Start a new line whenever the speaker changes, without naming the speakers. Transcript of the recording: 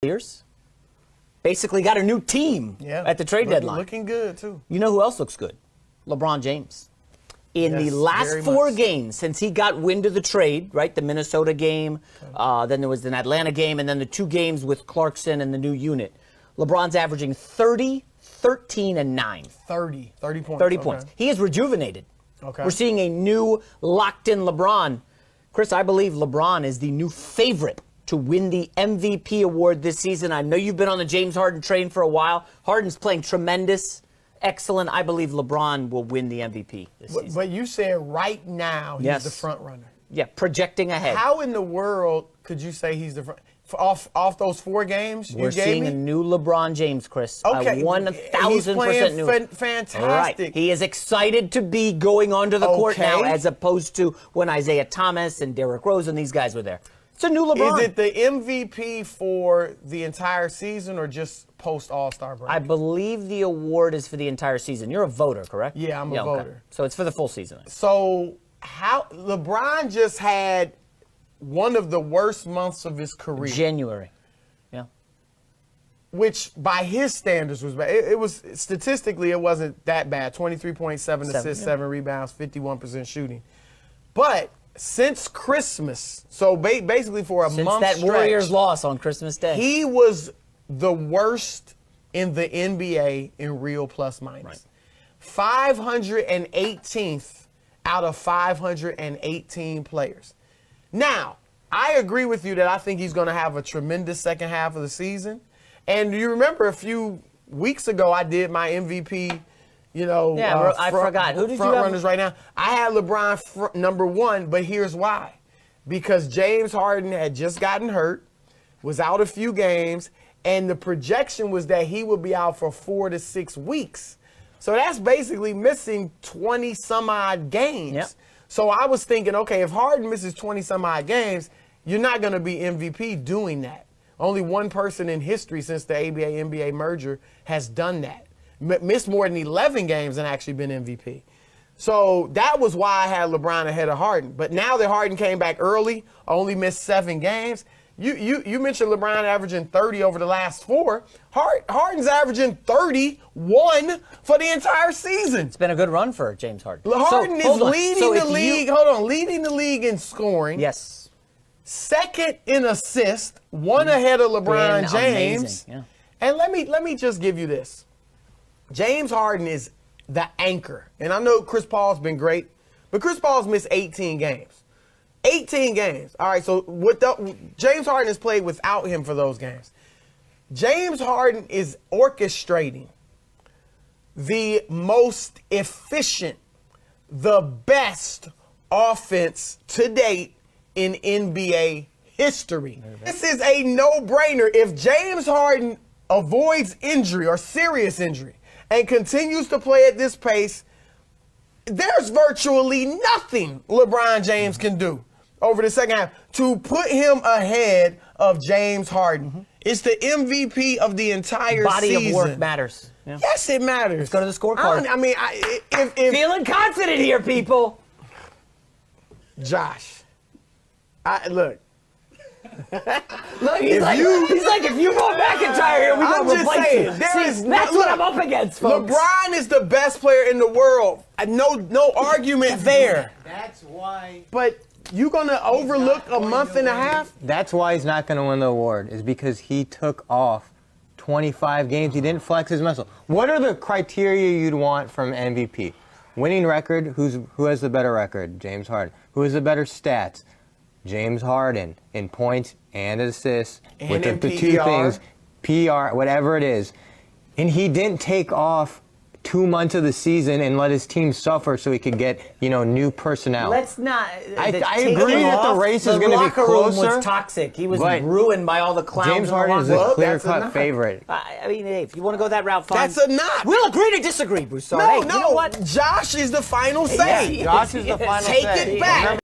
years. Basically got a new team at the trade deadline.
Looking good, too.
You know who else looks good? LeBron James. In the last 4 games since he got wind of the trade, right, the Minnesota game, then there was an Atlanta game, and then the 2 games with Clarkson and the new unit, LeBron's averaging 30, 13, and 9.
30 points.
30 points. He is rejuvenated.
Okay.
We're seeing a new locked-in LeBron. Chris, I believe LeBron is the new favorite to win the MVP award this season. I know you've been on the James Harden train for a while. Harden's playing tremendous. Excellent. I believe LeBron will win the MVP this season.
But you said right now he's the front runner.
Yeah, projecting ahead.
How in the world could you say he's the front? Off those 4 games
We're seeing a new LeBron James, Chris.
Okay.
1,000% new.
Fantastic.
Right. He is excited to be going onto the court now as opposed to when Isaiah Thomas and Derrick Rose and these guys were there. It's a new LeBron.
Is it the MVP for the entire season or just post All-Star break?
I believe the award is for the entire season. You're a voter, correct?
Yeah, I'm a voter.
Okay. So it's for the full season.
So how LeBron just had one of the worst months of his career.
January. Yeah.
Which by his standards was bad. It was statistically it wasn't that bad. 23.7 assists, 7 rebounds, 51% shooting. But since Christmas, so basically for a month
that
stretch,
Warriors loss on Christmas Day,
he was the worst in the NBA in real plus minus. Right. 518th out of 518 players. Now, I agree with you that I think he's going to have a tremendous second half of the season. And you remember a few weeks ago I did my MVP.
I forgot. Who did
front
you have?
runners right now? I had LeBron number 1, but here's why. Because James Harden had just gotten hurt, was out a few games, and the projection was that he would be out for 4 to 6 weeks. So that's basically missing 20-some-odd games.
Yep.
So I was thinking, okay, if Harden misses 20-some-odd games, you're not going to be MVP doing that. Only one person in history since the ABA-NBA merger has done that. Missed more than 11 games and actually been MVP. So that was why I had LeBron ahead of Harden. But now that Harden came back early, only missed 7 games, you mentioned LeBron averaging 30 over the last 4. Harden's averaging 31 for the entire season.
It's been a good run for James Harden.
Harden is leading the league. Leading the league in scoring.
Yes.
Second in assist, 1 ahead of LeBron James.
Amazing. Yeah.
And let me just give you this. James Harden is the anchor. And I know Chris Paul's been great, but Chris Paul's missed 18 games. 18 games. All right, so James Harden has played without him for those games. James Harden is orchestrating the most efficient, the best offense to date in NBA history. This is a no-brainer. If James Harden avoids injury or serious injury and continues to play at this pace, there's virtually nothing LeBron James can do over the second half to put him ahead of James Harden. It's the MVP of the entire
Body
season.
of work matters. Yeah.
Yes, it matters.
Let's go to the scorecard.
If
Feeling confident here, people.
Josh, look.
Look, he's like, if you want McIntyre here, we're going to replace you. That's what I'm up against, folks.
LeBron is the best player in the world. No argument there.
That's why.
But you going to overlook a month and a half?
That's why he's not going to win the award, is because he took off 25 games. He didn't flex his muscle. What are the criteria you'd want from MVP? Winning record, who has the better record? James Harden. Who has the better stats? James Harden in points and assists
and
with the 2 things, PR, whatever it is. And he didn't take off 2 months of the season and let his team suffer so he could get, new personnel.
Let's not.
I agree that the race is going to be closer.
The locker room was toxic. He was ruined by all the clowns.
James Harden is a clear-cut favorite.
Hey, if you want to go that route, fine.
That's a knock.
We'll agree to disagree, Broussard.
No,
You know what?
Josh is the final say.
Josh is the final say.
Take it back.